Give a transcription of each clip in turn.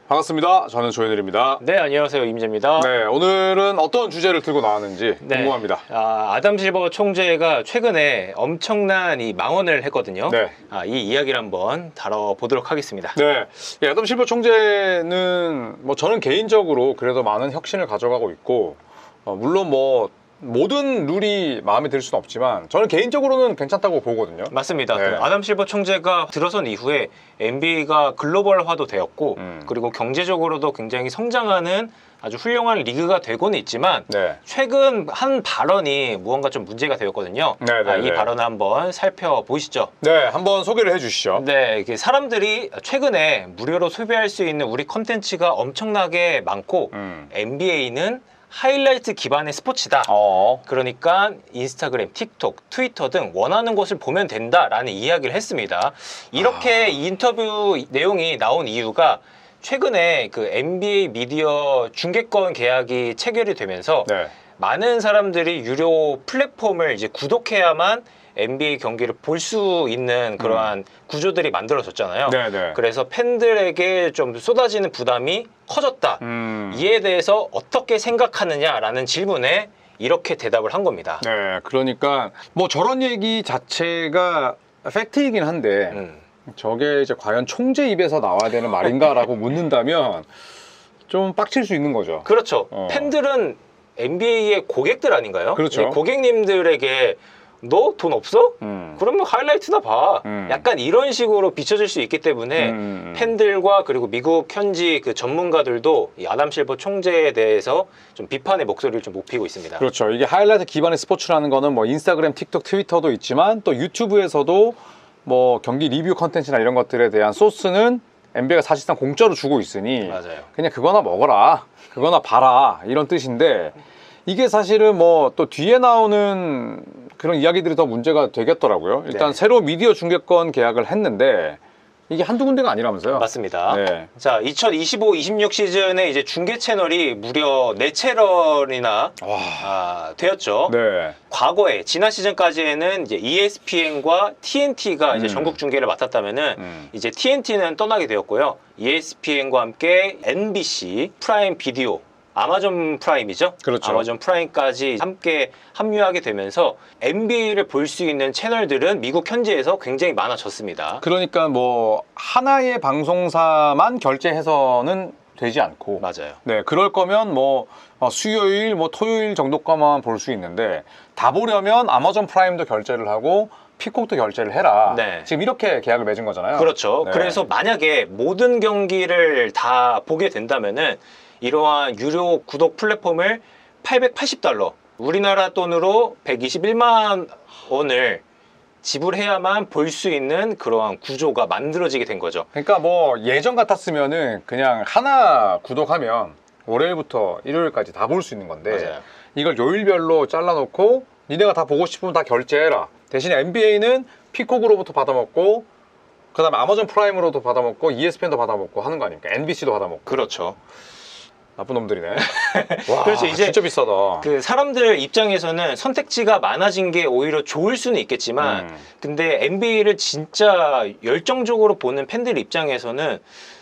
반갑습니다. 저는 조현일입니다. 네, 안녕하세요. 임재입니다. 네, 오늘은 어떤 주제를 들고 나왔는지 궁금합니다. 아담 실버 총재가 최근에 엄청난 이 망언을 했거든요. 네. 이 이야기를 한번 다뤄보도록 하겠습니다. 네, 아담 실버 총재는 저는 개인적으로 그래도 많은 혁신을 가져가고 있고, 물론 모든 룰이 마음에 들 수는 없지만 저는 개인적으로는 괜찮다고 보거든요. 맞습니다. 네. 아담 실버 총재가 들어선 이후에 NBA가 글로벌화도 되었고 그리고 경제적으로도 굉장히 성장하는 아주 훌륭한 리그가 되고는 있지만 네. 최근 한 발언이 무언가 좀 문제가 되었거든요. 이 발언을 한번 살펴보시죠. 네, 한번 소개를 해주시죠. 네, 이게 사람들이 최근에 무료로 소비할 수 있는 우리 콘텐츠가 엄청나게 많고 NBA는 하이라이트 기반의 스포츠다. 그러니까 인스타그램, 틱톡, 트위터 등 원하는 것을 보면 된다라는 이야기를 했습니다. 이렇게 인터뷰 내용이 나온 이유가 최근에 그 NBA 미디어 중계권 계약이 체결이 되면서 네. 많은 사람들이 유료 플랫폼을 이제 구독해야만 NBA 경기를 볼 수 있는 그러한 구조들이 만들어졌잖아요. 네네. 그래서 팬들에게 좀 쏟아지는 부담이 커졌다. 이에 대해서 어떻게 생각하느냐라는 질문에 이렇게 대답을 한 겁니다. 네, 그러니까 저런 얘기 자체가 팩트이긴 한데 저게 이제 과연 총재 입에서 나와야 되는 말인가라고 묻는다면 좀 빡칠 수 있는 거죠. 그렇죠. 팬들은 NBA의 고객들 아닌가요? 그렇죠. 이 고객님들에게 너 돈 없어? 그러면 하이라이트나 봐. 약간 이런 식으로 비춰질 수 있기 때문에 팬들과 그리고 미국 현지 그 전문가들도 이 아담 실버 총재에 대해서 좀 비판의 목소리를 좀 높이고 있습니다. 그렇죠. 이게 하이라이트 기반의 스포츠라는 거는 인스타그램, 틱톡, 트위터도 있지만 또 유튜브에서도 경기 리뷰 컨텐츠나 이런 것들에 대한 소스는 NBA가 사실상 공짜로 주고 있으니 맞아요. 그냥 그거나 먹어라, 그거나 봐라 이런 뜻인데 이게 사실은 또 뒤에 나오는 그런 이야기들이 더 문제가 되겠더라고요. 일단 새로 미디어 중계권 계약을 했는데 이게 한두 군데가 아니라면서요. 맞습니다. 네. 자, 2025-26 시즌에 이제 중계 채널이 무려 4채널이나 되었죠. 네. 과거에 지난 시즌까지에는 이제 ESPN과 TNT가 이제 전국 중계를 맡았다면은 이제 TNT는 떠나게 되었고요. ESPN과 함께 NBC, 프라임 비디오, 아마존 프라임이죠. 그렇죠. 아마존 프라임까지 함께 합류하게 되면서 NBA를 볼 수 있는 채널들은 미국 현지에서 굉장히 많아졌습니다. 그러니까 하나의 방송사만 결제해서는 되지 않고 맞아요. 네, 그럴 거면 수요일, 토요일 정도까만 볼 수 있는데 다 보려면 아마존 프라임도 결제를 하고 피콕도 결제를 해라. 네. 지금 이렇게 계약을 맺은 거잖아요. 그렇죠. 네. 그래서 만약에 모든 경기를 다 보게 된다면은 이러한 유료 구독 플랫폼을 $880, 우리나라 돈으로 121만 원을 지불해야만 볼 수 있는 그러한 구조가 만들어지게 된 거죠. 그러니까 예전 같았으면은 그냥 하나 구독하면 월요일부터 일요일까지 다 볼 수 있는 건데 맞아요. 이걸 요일별로 잘라놓고 니네가 다 보고 싶으면 다 결제해라. 대신에 NBA는 피콕으로부터 받아먹고 그 다음에 아마존 프라임으로도 받아먹고 ESPN도 받아먹고 하는 거 아닙니까? NBC도 받아먹고. 그렇죠. 나쁜 놈들이네. 와, 그렇죠. 이제 진짜 비싸다. 그 사람들 입장에서는 선택지가 많아진 게 오히려 좋을 수는 있겠지만 근데 NBA를 진짜 열정적으로 보는 팬들 입장에서는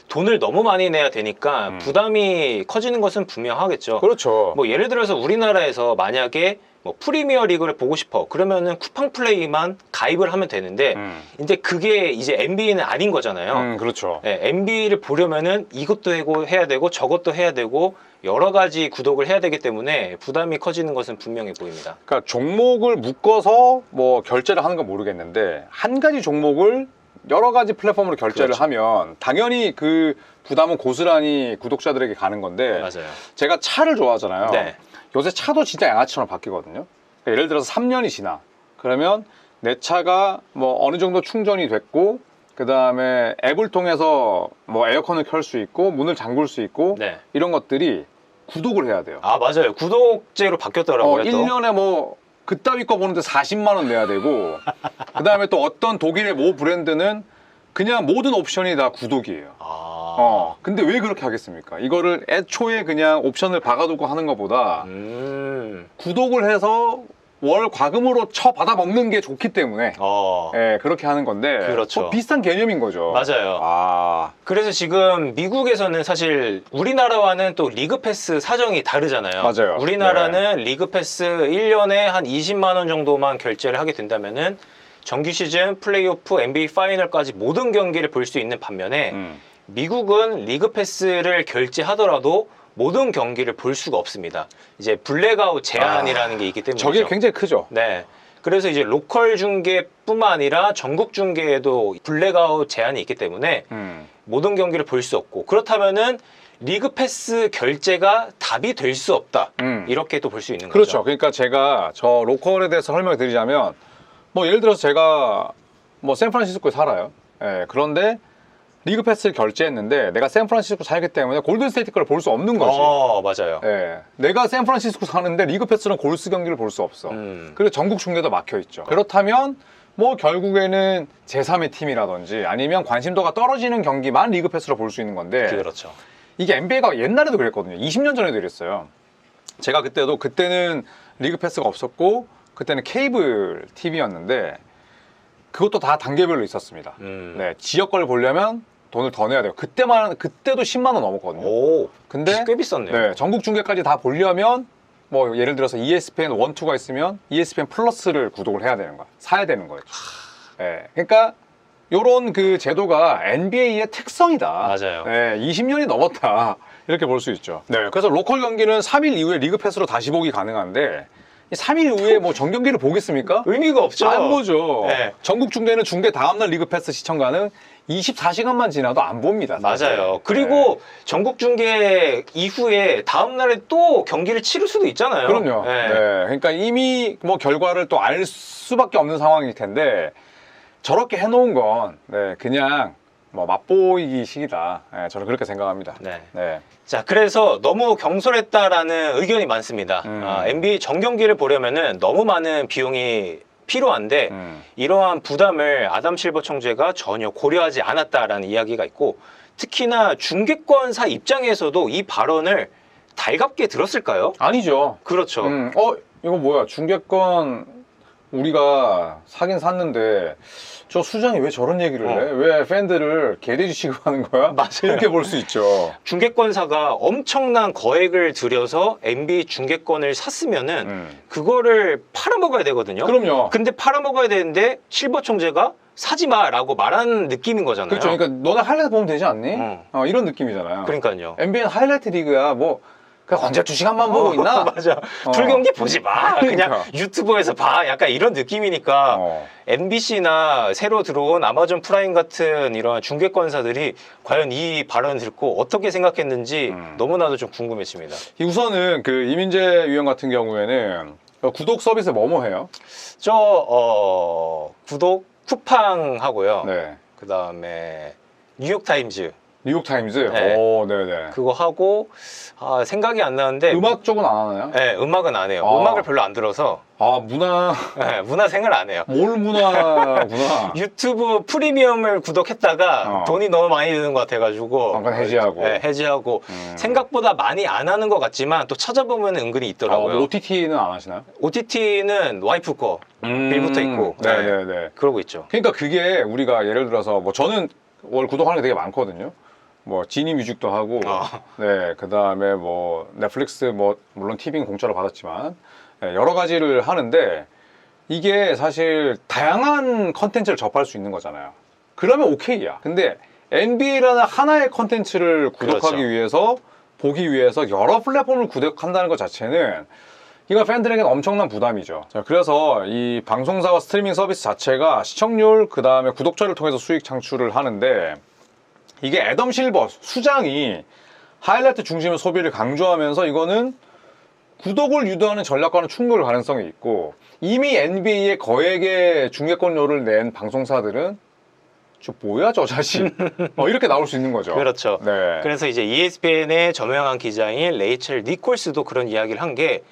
돈을 너무 많이 내야 되니까 부담이 커지는 것은 분명하겠죠. 그렇죠. 예를 들어서 우리나라에서 만약에 프리미어 리그를 보고 싶어 그러면은 쿠팡 플레이만 가입을 하면 되는데 이제 그게 이제 NBA는 아닌 거잖아요. 그렇죠. 네, NBA를 보려면은 이것도 해야 되고 저것도 해야 되고 여러 가지 구독을 해야 되기 때문에 부담이 커지는 것은 분명해 보입니다. 그러니까 종목을 묶어서 결제를 하는 건 모르겠는데 한 가지 종목을 여러 가지 플랫폼으로 결제를 그렇죠. 하면 당연히 그 부담은 고스란히 구독자들에게 가는 건데 맞아요. 제가 차를 좋아하잖아요. 네. 요새 차도 진짜 양아치처럼 바뀌거든요. 그러니까 예를 들어서 3년이 지나 그러면 내 차가 어느 정도 충전이 됐고 그 다음에 앱을 통해서 에어컨을 켤 수 있고 문을 잠글 수 있고 네. 이런 것들이 구독을 해야 돼요. 맞아요. 구독제로 바뀌었더라고요. 1년에 그따위 거 보는데 40만 원 내야 되고 그 다음에 또 어떤 독일의 모 브랜드는 그냥 모든 옵션이 다 구독이에요. 근데 왜 그렇게 하겠습니까? 이거를 애초에 그냥 옵션을 박아두고 하는 것보다 구독을 해서 월 과금으로 쳐 받아 먹는 게 좋기 때문에 예, 그렇게 하는 건데 그렇죠. 뭐 비슷한 개념인 거죠. 맞아요. 그래서 지금 미국에서는 사실 우리나라와는 또 리그 패스 사정이 다르잖아요. 맞아요. 우리나라는 리그 패스 1년에 한 20만 원 정도만 결제를 하게 된다면은 정규 시즌, 플레이오프, NBA 파이널까지 모든 경기를 볼 수 있는 반면에 미국은 리그 패스를 결제하더라도 모든 경기를 볼 수가 없습니다. 이제 블랙아웃 제한이라는 게 있기 때문에 저게 굉장히 크죠. 네. 그래서 이제 로컬 중계뿐만 아니라 전국 중계에도 블랙아웃 제한이 있기 때문에 모든 경기를 볼 수 없고 그렇다면은 리그 패스 결제가 답이 될 수 없다. 이렇게 또 볼 수 있는 그렇죠. 거죠. 그러니까 제가 저 로컬에 대해서 설명을 드리자면 뭐 예를 들어서 제가 뭐 샌프란시스코에 살아요. 예, 그런데 리그 패스를 결제했는데 내가 샌프란시스코 살기 때문에 골든스테이트 걸 볼 수 없는 거지. 맞아요. 예, 내가 샌프란시스코 사는데 리그 패스는 골스 경기를 볼 수 없어. 그리고 전국 중계도 막혀 있죠. 그렇다면 뭐 결국에는 제3의 팀이라든지 아니면 관심도가 떨어지는 경기만 리그 패스로 볼 수 있는 건데 그렇죠. 이게 NBA가 옛날에도 그랬거든요. 20년 전에도 그랬어요. 제가 그때는 리그 패스가 없었고 그때는 케이블 TV였는데 그것도 다 단계별로 있었습니다. 네, 지역 걸 보려면 돈을 더 내야 돼요. 그때도 10만 원 넘었거든요. 오, 근데 꽤 비쌌네요. 네, 전국 중계까지 다 보려면 뭐 예를 들어서 ESPN 1, 2가 있으면 ESPN 플러스를 구독을 해야 되는 거야. 사야 되는 거예요. 네, 그러니까 요런 그 제도가 NBA의 특성이다. 맞아요. 네, 20년이 넘었다. 이렇게 볼 수 있죠. 네, 그래서 로컬 경기는 3일 이후에 리그 패스로 다시 보기 가능한데 3일 후에 뭐 정경기를 보겠습니까? 의미가 없죠. 안 보죠. 네. 전국 중계는 중계 다음날 리그 패스 시청가는 24시간만 지나도 안 봅니다. 사실. 맞아요. 그리고 전국 중계 이후에 다음 날에 또 경기를 치를 수도 있잖아요. 그럼요. 네. 네, 그러니까 이미 뭐 결과를 또 알 수밖에 없는 상황일 텐데 저렇게 해놓은 건 네, 그냥 뭐 맛보이기식이다. 네, 저는 그렇게 생각합니다. 네. 네. 자, 그래서 너무 경솔했다라는 의견이 많습니다. NBA 정경기를 보려면은 너무 많은 비용이 필요한데 이러한 부담을 아담 실버 총재가 전혀 고려하지 않았다라는 이야기가 있고 특히나 중계권사 입장에서도 이 발언을 달갑게 들었을까요? 아니죠. 그렇죠. 이거 뭐야? 중계권 우리가 사긴 샀는데 저 수장이 왜 저런 얘기를 해? 왜 팬들을 개돼지 취급하는 거야? 맞아요. 이렇게 볼 수 있죠. 중계권사가 엄청난 거액을 들여서 NBA 중계권을 샀으면은 그거를 팔아먹어야 되거든요. 그럼요. 근데 팔아먹어야 되는데 실버 총재가 사지 마라고 말하는 느낌인 거잖아요. 그렇죠. 그러니까 너네 하이라이트 보면 되지 않니? 이런 느낌이잖아요. 그러니까요. NBA는 하이라이트 리그야. 뭐 그냥 언제 2시간만 보고 있나? 맞아. 풀경기 보지 마. 그러니까. 그냥 유튜브에서 봐. 약간 이런 느낌이니까 MBC나 새로 들어온 아마존 프라임 같은 이런 중계권사들이 과연 이 발언을 듣고 어떻게 생각했는지 너무나도 좀 궁금해집니다. 우선은 그 이민재 위원 같은 경우에는 구독 서비스 뭐뭐 해요? 구독 쿠팡 하고요. 네. 그 다음에 뉴욕타임즈 뉴욕타임즈? 네. 오, 네네. 그거 하고 생각이 안 나는데 음악 쪽은 안 하나요? 네, 음악은 안 해요. 음악을 별로 안 들어서 문화. 네, 문화생을 안 해요. 뭘 문화구나. 유튜브 프리미엄을 구독했다가 돈이 너무 많이 드는 것 같아가지고 잠깐 해지하고. 네, 해지하고 생각보다 많이 안 하는 것 같지만 또 찾아보면 은근히 있더라고요. OTT는 안 하시나요? OTT는 와이프 거 빌부터 있고 네네네. 그러고 있죠. 그러니까 그게 우리가 예를 들어서 뭐 저는 월 구독하는 게 되게 많거든요. 뭐 지니 뮤직도 하고, 네, 그 다음에 뭐 넷플릭스 뭐 물론 TV는 공짜로 받았지만 네, 여러 가지를 하는데 이게 사실 다양한 컨텐츠를 접할 수 있는 거잖아요. 그러면 오케이야. 근데 NBA라는 하나의 컨텐츠를 구독하기 그렇죠. 위해서 보기 위해서 여러 플랫폼을 구독한다는 것 자체는 이거 팬들에게는 엄청난 부담이죠. 자, 그래서 이 방송사와 스트리밍 서비스 자체가 시청률 그 다음에 구독자를 통해서 수익 창출을 하는데 이게 애덤 실버 수장이 하이라이트 중심의 소비를 강조하면서 이거는 구독을 유도하는 전략과는 충돌 가능성이 있고 이미 NBA에 거액의 중계권료를 낸 방송사들은 저 뭐야 저 자식 이렇게 나올 수 있는 거죠. 그렇죠. 네. 그래서 이제 ESPN의 저명한 기자인 레이첼 니콜스도 그런 이야기를 한 게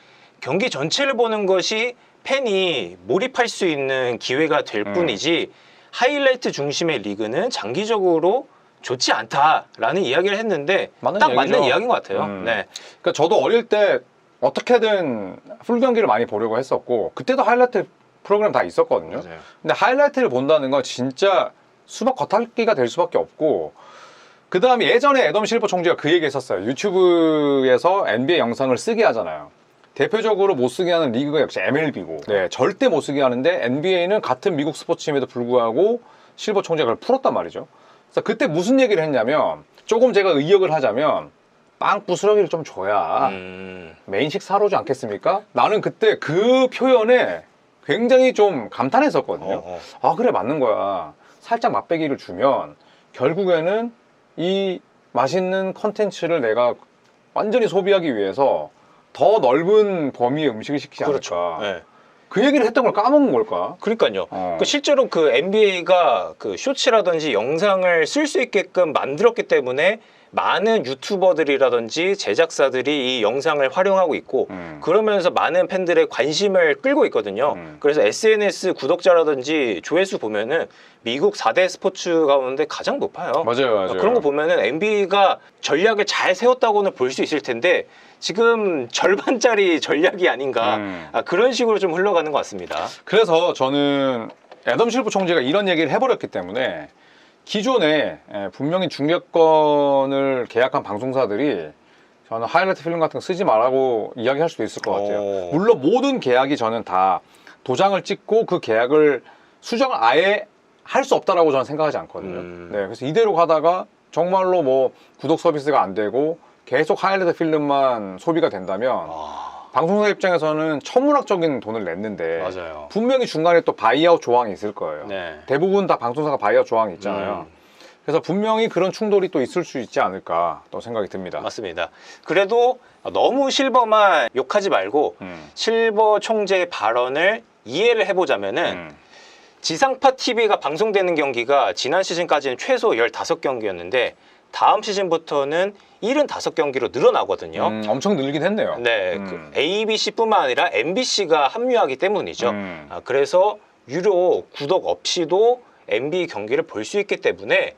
경기 전체를 보는 것이 팬이 몰입할 수 있는 기회가 될 뿐이지 하이라이트 중심의 리그는 장기적으로 좋지 않다라는 이야기를 했는데 맞는 딱 얘기죠. 맞는 이야기인 것 같아요. 네. 그러니까 저도 어릴 때 어떻게든 풀 경기를 많이 보려고 했었고 그때도 하이라이트 프로그램 다 있었거든요. 맞아요. 근데 하이라이트를 본다는 건 진짜 수박 겉핥기가 될 수밖에 없고 그 다음에 예전에 애덤 실버 총재가 그 얘기 했었어요. 유튜브에서 NBA 영상을 쓰게 하잖아요. 대표적으로 못 쓰게 하는 리그가 역시 MLB고 네, 절대 못 쓰게 하는데 NBA는 같은 미국 스포츠임에도 불구하고 실버 총재가 그걸 풀었단 말이죠. 그래서 그때 무슨 얘기를 했냐면 조금 제가 의역을 하자면 빵 부스러기를 좀 줘야 메인식 사로지 않겠습니까? 나는 그때 그 표현에 굉장히 좀 감탄했었거든요. 아 그래 맞는 거야. 살짝 맛배기를 주면 결국에는 이 맛있는 컨텐츠를 내가 완전히 소비하기 위해서 더 넓은 범위의 음식을 시키지 그렇죠. 않을까. 네. 그 얘기를 했던 걸 까먹은 걸까? 그러니까요. 그 실제로 그 NBA가 그 쇼츠라든지 영상을 쓸 수 있게끔 만들었기 때문에 많은 유튜버들이라든지 제작사들이 이 영상을 활용하고 있고 그러면서 많은 팬들의 관심을 끌고 있거든요. 그래서 SNS 구독자라든지 조회수 보면은 미국 4대 스포츠 가운데 가장 높아요. 맞아요, 맞아요. 그런 거 보면은 NBA가 전략을 잘 세웠다고는 볼 수 있을 텐데 지금 절반짜리 전략이 아닌가 그런 식으로 좀 흘러가는 것 같습니다. 그래서 저는 애덤 실버 총재가 이런 얘기를 해버렸기 때문에 기존에 분명히 중계권을 계약한 방송사들이 저는 하이라이트 필름 같은 거 쓰지 말라고 이야기할 수도 있을 것 같아요. 물론 모든 계약이 저는 다 도장을 찍고 그 계약을 수정을 아예 할 수 없다라고 저는 생각하지 않거든요. 네, 그래서 이대로 가다가 정말로 뭐 구독 서비스가 안 되고 계속 하이라이트 필름만 소비가 된다면 방송사 입장에서는 천문학적인 돈을 냈는데 맞아요. 분명히 중간에 또 바이아웃 조항이 있을 거예요. 네. 대부분 다 방송사가 바이아웃 조항이 있잖아요. 그래서 분명히 그런 충돌이 또 있을 수 있지 않을까 또 생각이 듭니다. 맞습니다. 그래도 너무 실버만 욕하지 말고 실버 총재의 발언을 이해를 해보자면은 지상파 TV가 방송되는 경기가 지난 시즌까지는 최소 15경기였는데 다음 시즌부터는 75경기로 늘어나거든요. 엄청 늘긴 했네요. 네, 그 ABC뿐만 아니라 MBC가 합류하기 때문이죠. 그래서 유료 구독 없이도 NBA 경기를 볼 수 있기 때문에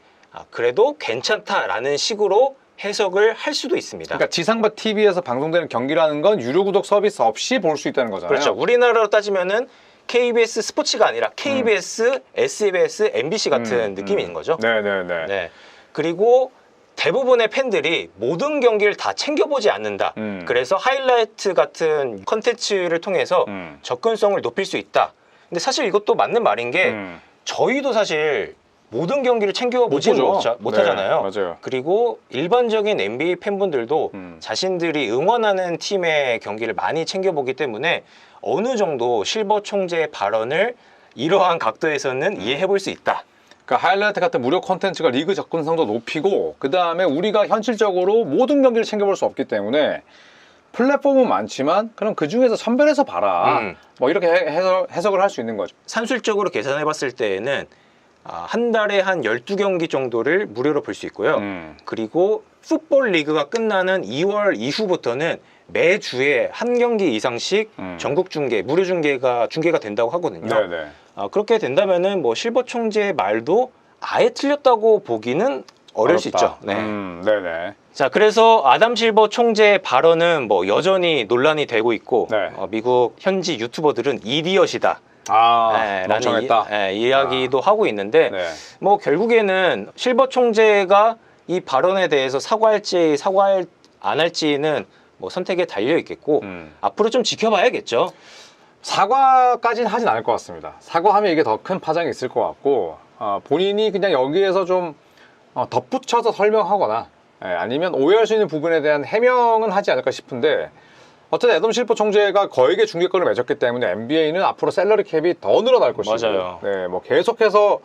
그래도 괜찮다라는 식으로 해석을 할 수도 있습니다. 그러니까 지상파 TV에서 방송되는 경기라는 건 유료 구독 서비스 없이 볼 수 있다는 거잖아요. 그렇죠. 우리나라로 따지면은 KBS 스포츠가 아니라 KBS, SBS, MBC 같은 느낌인 거죠. 네네네. 네. 그리고 대부분의 팬들이 모든 경기를 다 챙겨보지 않는다. 그래서 하이라이트 같은 컨텐츠를 통해서 접근성을 높일 수 있다. 근데 사실 이것도 맞는 말인 게 저희도 사실 모든 경기를 챙겨보지 못하잖아요. 네, 맞아요. 그리고 일반적인 NBA 팬분들도 자신들이 응원하는 팀의 경기를 많이 챙겨보기 때문에 어느 정도 실버 총재의 발언을 이러한 각도에서는 이해해볼 수 있다. 그러니까 하이라이트 같은 무료 콘텐츠가 리그 접근성도 높이고 그 다음에 우리가 현실적으로 모든 경기를 챙겨볼 수 없기 때문에 플랫폼은 많지만 그럼 그 중에서 선별해서 봐라. 뭐 이렇게 해석을 할 수 있는 거죠. 산술적으로 계산해 봤을 때에는 한 달에 한 12경기 정도를 무료로 볼 수 있고요. 그리고 풋볼 리그가 끝나는 2월 이후부터는 매주에 한 경기 이상씩 전국 중계, 무료 중계가 된다고 하거든요. 네네. 그렇게 된다면은 뭐 실버 총재의 말도 아예 틀렸다고 보기는 어려울 수 있죠. 네. 네네. 자, 그래서 아담 실버 총재의 발언은 뭐 여전히 논란이 되고 있고 네. 미국 현지 유튜버들은 이디엇이다. 멍청했다. 이야기도 하고 있는데 네. 뭐 결국에는 실버 총재가 이 발언에 대해서 사과할지 안 할지는 뭐 선택에 달려 있겠고 앞으로 좀 지켜봐야겠죠. 사과까지는 하진 않을 것 같습니다. 사과하면 이게 더 큰 파장이 있을 것 같고 본인이 그냥 여기에서 좀 덧붙여서 설명하거나 아니면 오해할 수 있는 부분에 대한 해명은 하지 않을까 싶은데 어쨌든 애덤 실버 총재가 거액의 중계권을 맺었기 때문에 NBA는 앞으로 샐러리 캡이 더 늘어날 것이고 맞아요. 네, 뭐 계속해서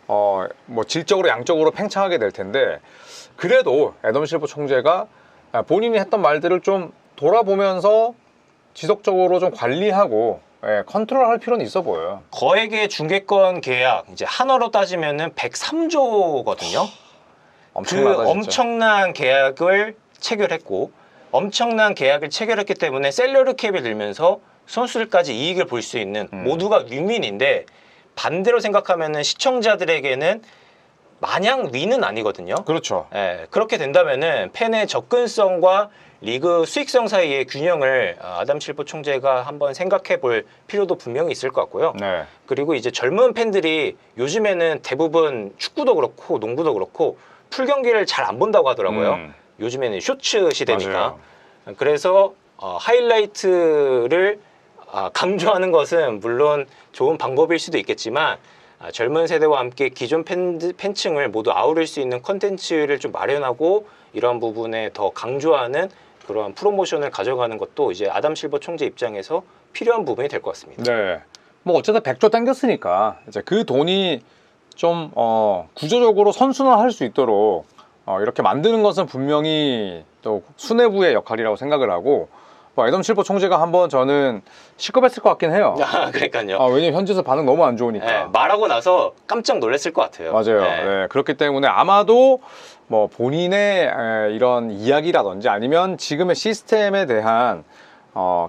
뭐 질적으로 양적으로 팽창하게 될 텐데 그래도 애덤 실버 총재가 본인이 했던 말들을 좀 돌아보면서 지속적으로 좀 관리하고 컨트롤할 필요는 있어 보여요. 거액의 중계권 계약 이제 한화로 따지면은 103조거든요. 엄청나다, 진짜. 엄청난 계약을 체결했고 엄청난 계약을 체결했기 때문에 셀러리 캡이 들면서 선수들까지 이익을 볼 수 있는 모두가 윈윈인데 반대로 생각하면은 시청자들에게는 마냥 위는 아니거든요. 그렇죠. 예, 그렇게 된다면은 팬의 접근성과 리그 수익성 사이의 균형을 아담 실버 총재가 한번 생각해 볼 필요도 분명히 있을 것 같고요. 네. 그리고 이제 젊은 팬들이 요즘에는 대부분 축구도 그렇고 농구도 그렇고 풀 경기를 잘 안 본다고 하더라고요. 요즘에는 쇼츠 시대니까. 맞아요. 그래서 하이라이트를 강조하는 것은 물론 좋은 방법일 수도 있겠지만 젊은 세대와 함께 기존 팬층을 모두 아우를 수 있는 콘텐츠를 좀 마련하고 이러한 부분에 더 강조하는 그러한 프로모션을 가져가는 것도 이제 아담 실버 총재 입장에서 필요한 부분이 될 것 같습니다. 네. 뭐 어쨌든 100조 땡겼으니까 이제 그 돈이 좀 구조적으로 선순환할 수 있도록 이렇게 만드는 것은 분명히 또 수뇌부의 역할이라고 생각을 하고 애덤 실버 총재가 한번 저는 시겁했을 것 같긴 해요. 그러니까요. 왜냐면 현지에서 반응 너무 안 좋으니까. 네, 말하고 나서 깜짝 놀랐을 것 같아요. 맞아요. 네. 네, 그렇기 때문에 아마도 뭐 본인의 이런 이야기라든지 아니면 지금의 시스템에 대한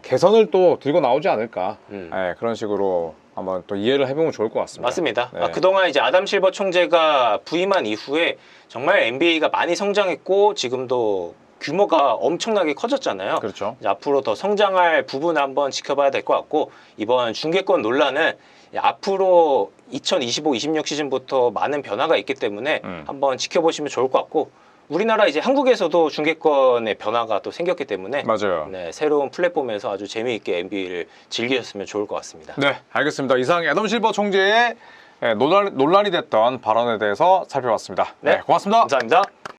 개선을 또 들고 나오지 않을까. 네, 그런 식으로 한번 또 이해를 해보면 좋을 것 같습니다. 맞습니다. 네. 그동안 이제 아담 실버 총재가 부임한 이후에 정말 NBA가 많이 성장했고 지금도 규모가 엄청나게 커졌잖아요. 그렇죠. 이제 앞으로 더 성장할 부분을 한번 지켜봐야 될 것 같고 이번 중계권 논란은 앞으로 2025-26 시즌부터 많은 변화가 있기 때문에 한번 지켜보시면 좋을 것 같고 우리나라 이제 한국에서도 중계권의 변화가 또 생겼기 때문에 맞아요. 네, 새로운 플랫폼에서 아주 재미있게 NBA를 즐기셨으면 좋을 것 같습니다. 네, 알겠습니다. 이상 애덤 실버 총재의 논란이 됐던 발언에 대해서 살펴봤습니다. 네, 고맙습니다. 감사합니다.